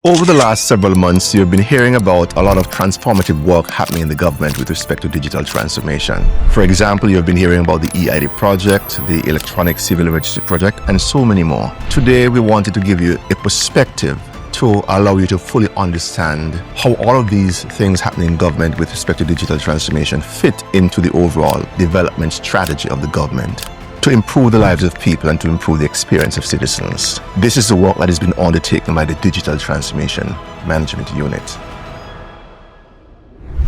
Over the last several months, you've been hearing about a lot of transformative work happening in the government with respect to digital transformation. For example, you've been hearing about the EID project, the Electronic Civil Registry project, and so many more. Today, we wanted to give you a perspective to allow you to fully understand how all of these things happening in government with respect to digital transformation fit into the overall development strategy of the government, to improve the lives of people and to improve the experience of citizens. This is the work that has been undertaken by the Digital Transformation Management Unit.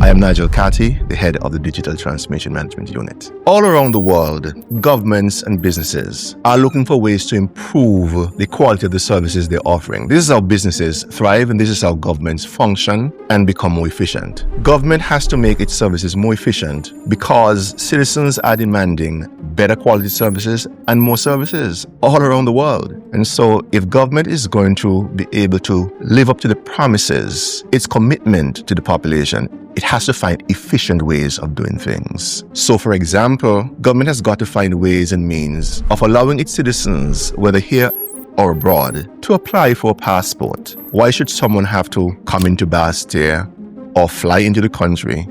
I am Nigel Carty, the head of the Digital Transformation Management Unit. All around the world, governments and businesses are looking for ways to improve the quality of the services they're offering. This is how businesses thrive, and this is how governments function and become more efficient. Government has to make its services more efficient because citizens are demanding better quality services and more services all around the world. And so if government is going to be able to live up to the promises, its commitment to the population, it has to find efficient ways of doing things. So for example, government has got to find ways and means of allowing its citizens, whether here or abroad, to apply for a passport. Why should someone have to come into Bastia or fly into the country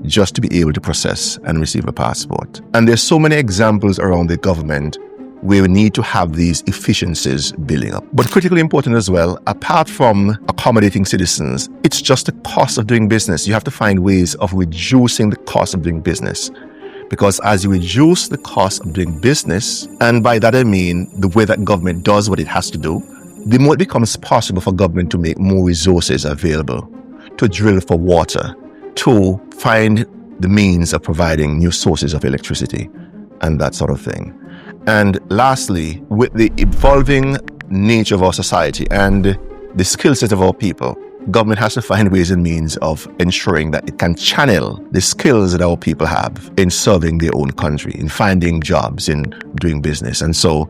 just to be able to process and receive a passport? And there's so many examples around the government where we need to have these efficiencies building up. But critically important as well, apart from accommodating citizens, it's just the cost of doing business. You have to find ways of reducing the cost of doing business. Because as you reduce the cost of doing business, and by that I mean the way that government does what it has to do, the more it becomes possible for government to make more resources available, to drill for water, to find the means of providing new sources of electricity, and that sort of thing. And lastly, with the evolving nature of our society and the skill set of our people, government has to find ways and means of ensuring that it can channel the skills that our people have in serving their own country, in finding jobs, in doing business. And so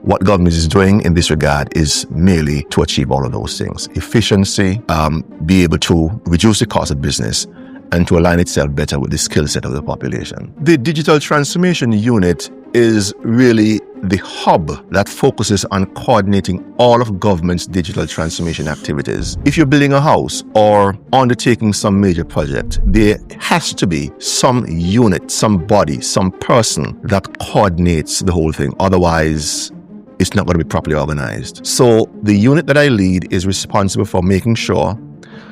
what government is doing in this regard is merely to achieve all of those things. Efficiency, be able to reduce the cost of business, and to align itself better with the skill set of the population. The Digital Transformation Unit is really the hub that focuses on coordinating all of government's digital transformation activities. If you're building a house or undertaking some major project, there has to be some unit, some body, some person that coordinates the whole thing. Otherwise, it's not going to be properly organized. So the unit that I lead is responsible for making sure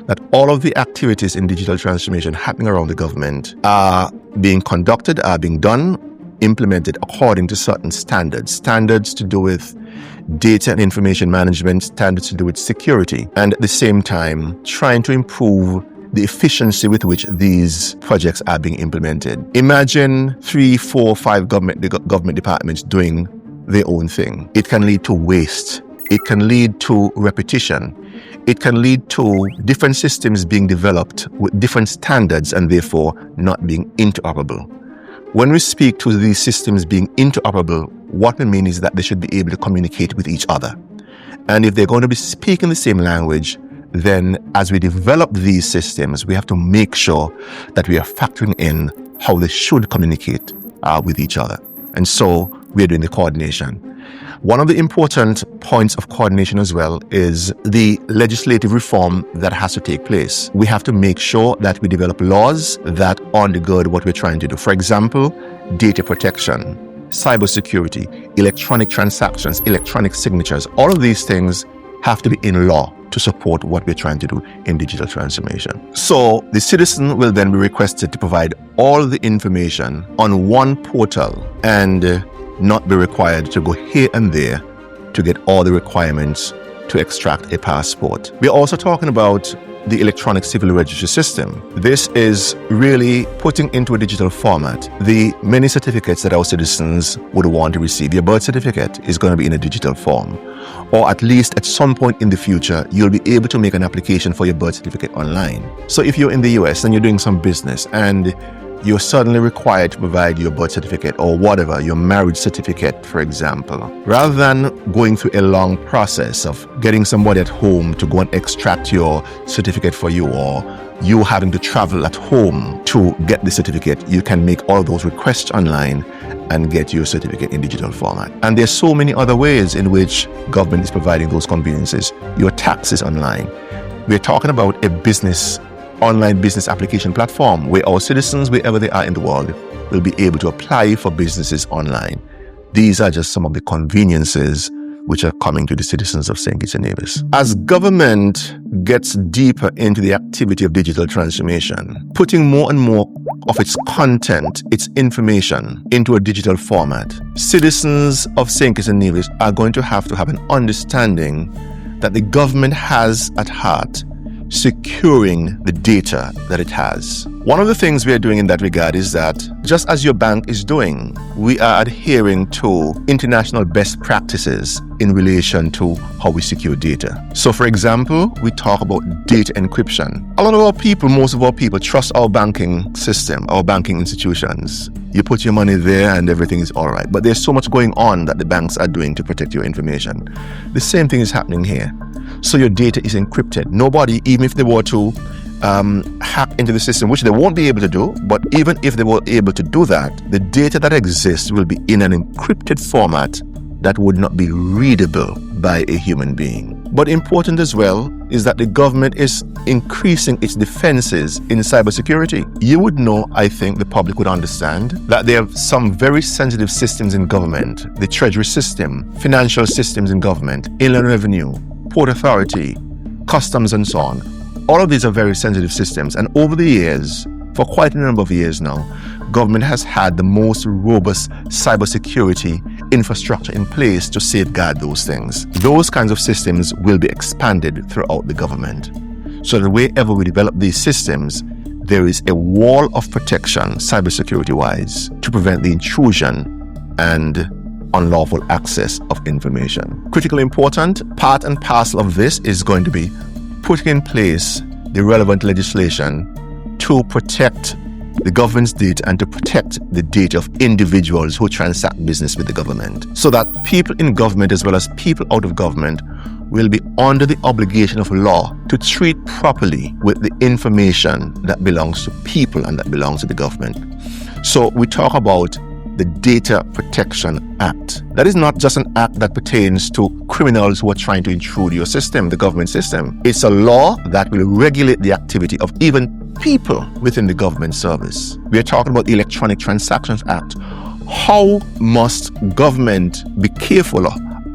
that all of the activities in digital transformation happening around the government are being conducted, are being done, implemented according to certain standards to do with data and information management, standards to do with security, and at the same time trying to improve the efficiency with which these projects are being implemented. Imagine 3, 4, 5 government departments doing their own thing. It can lead to waste. It can lead to repetition. It can lead to different systems being developed with different standards and therefore not being interoperable. When we speak to these systems being interoperable, what we mean is that they should be able to communicate with each other. And if they're going to be speaking the same language, then as we develop these systems, we have to make sure that we are factoring in how they should communicate with each other. And so we're doing the coordination. One of the important points of coordination as well is the legislative reform that has to take place. We have to make sure that we develop laws that undergird what we're trying to do. For example, data protection, cybersecurity, electronic transactions, electronic signatures. All of these things have to be in law to support what we're trying to do in digital transformation. So the citizen will then be requested to provide all the information on one portal and not be required to go here and there to get all the requirements to extract a passport. We're also talking about the electronic civil registry system. This is really putting into a digital format the many certificates that our citizens would want to receive. Your birth certificate is going to be in a digital form, or at least at some point in the future, you'll be able to make an application for your birth certificate online. So if you're in the US and you're doing some business and you're suddenly required to provide your birth certificate or whatever, your marriage certificate, for example. Rather than going through a long process of getting somebody at home to go and extract your certificate for you, or you having to travel at home to get the certificate, you can make all those requests online and get your certificate in digital format. And there's so many other ways in which government is providing those conveniences. Your taxes online. We're talking about a online business application platform where our citizens, wherever they are in the world, will be able to apply for businesses online. These are just some of the conveniences which are coming to the citizens of St. Kitts and Nevis. As government gets deeper into the activity of digital transformation, putting more and more of its content, its information into a digital format, citizens of St. Kitts and Nevis are going to have an understanding that the government has at heart securing the data that it has. One of the things we are doing in that regard is that, just as your bank is doing, we are adhering to international best practices in relation to how we secure data. So, for example, we talk about data encryption. A lot of our people, most of our people, trust our banking system, our banking institutions. You put your money there and everything is all right. But there's so much going on that the banks are doing to protect your information. The same thing is happening here. So your data is encrypted. Nobody, even if they were to hack into the system, which they won't be able to do, but even if they were able to do that, the data that exists will be in an encrypted format that would not be readable by a human being. But important as well is that the government is increasing its defenses in cybersecurity. You would know, I think the public would understand, that there are some very sensitive systems in government, the treasury system, financial systems in government, inland revenue, Port Authority, customs and so on. All of these are very sensitive systems, and over the years, for quite a number of years now, government has had the most robust cybersecurity infrastructure in place to safeguard those things. Those kinds of systems will be expanded throughout the government. So that wherever we develop these systems, there is a wall of protection, cybersecurity-wise, to prevent the intrusion and unlawful access of information. Critically important, part and parcel of this is going to be putting in place the relevant legislation to protect the government's data and to protect the data of individuals who transact business with the government, so that people in government as well as people out of government will be under the obligation of law to treat properly with the information that belongs to people and that belongs to the government. So we talk about the Data Protection Act. That is not just an act that pertains to criminals who are trying to intrude your system, the government system. It's a law that will regulate the activity of even people within the government service. We are talking about the Electronic Transactions Act. How must government be careful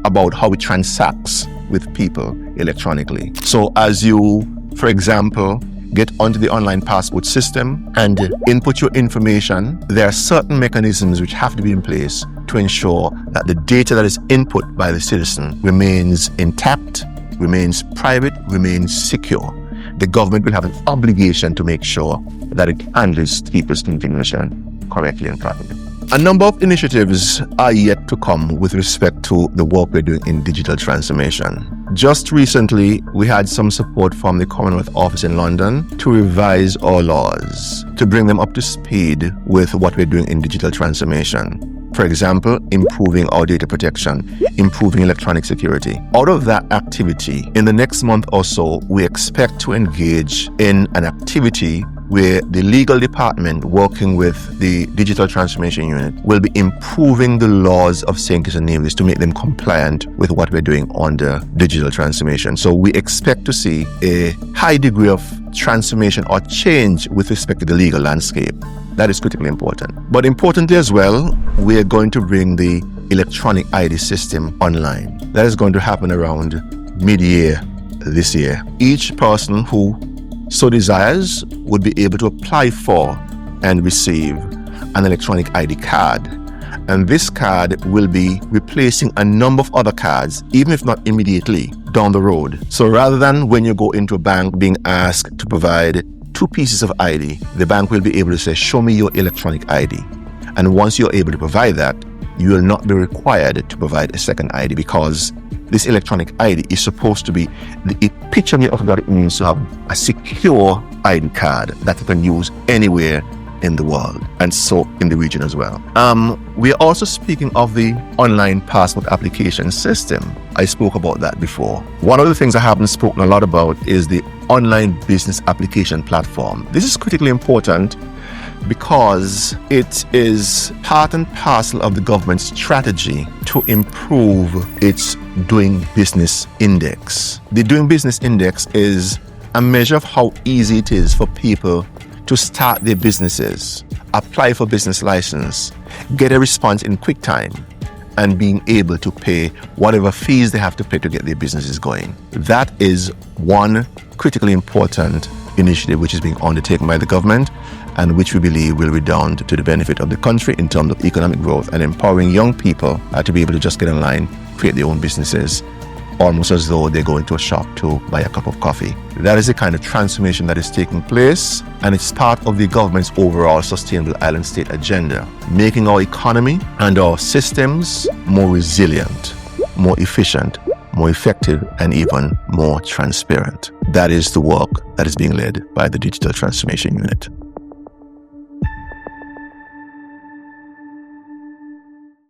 about how it transacts with people electronically? So as you, for example, get onto the online passport system and input your information, there are certain mechanisms which have to be in place to ensure that the data that is input by the citizen remains intact, remains private, remains secure. The government will have an obligation to make sure that it handles people's information correctly and properly. A number of initiatives are yet to come with respect to the work we're doing in digital transformation. Just recently, we had some support from the Commonwealth Office in London to revise our laws, to bring them up to speed with what we're doing in digital transformation. For example, improving our data protection, improving electronic security. Out of that activity, in the next month or so, we expect to engage in an activity where the legal department, working with the digital transformation unit, will be improving the laws of St. Kitts and Nevis to make them compliant with what we're doing under digital transformation. So we expect to see a high degree of transformation or change with respect to the legal landscape. That is critically important. But importantly as well, we are going to bring the electronic ID system online. That is going to happen around mid-year this year. Each person who so desires would be able to apply for and receive an electronic ID card. And this card will be replacing a number of other cards, even if not immediately, down the road. So rather than when you go into a bank being asked to provide 2 pieces of ID, the bank will be able to say, show me your electronic ID. And once you're able to provide that, you will not be required to provide a second ID, because this electronic ID is supposed to be the epitome of what it means to have a secure ID card that you can use anywhere in the world, and so in the region as well. We are also speaking of the online passport application system. I spoke about that before. One of the things I haven't spoken a lot about is the online business application platform. This is critically important because it is part and parcel of the government's strategy to improve its doing business index. The doing business index is a measure of how easy it is for people to start their businesses, apply for business license, get a response in quick time, and being able to pay whatever fees they have to pay to get their businesses going. That is one critically important initiative which is being undertaken by the government and which we believe will redound to the benefit of the country in terms of economic growth and empowering young people to be able to just get online, create their own businesses, almost as though they go into a shop to buy a cup of coffee. That is the kind of transformation that is taking place, and it's part of the government's overall sustainable island state agenda, making our economy and our systems more resilient, more efficient, more effective, and even more transparent. That is the work that is being led by the Digital Transformation Unit.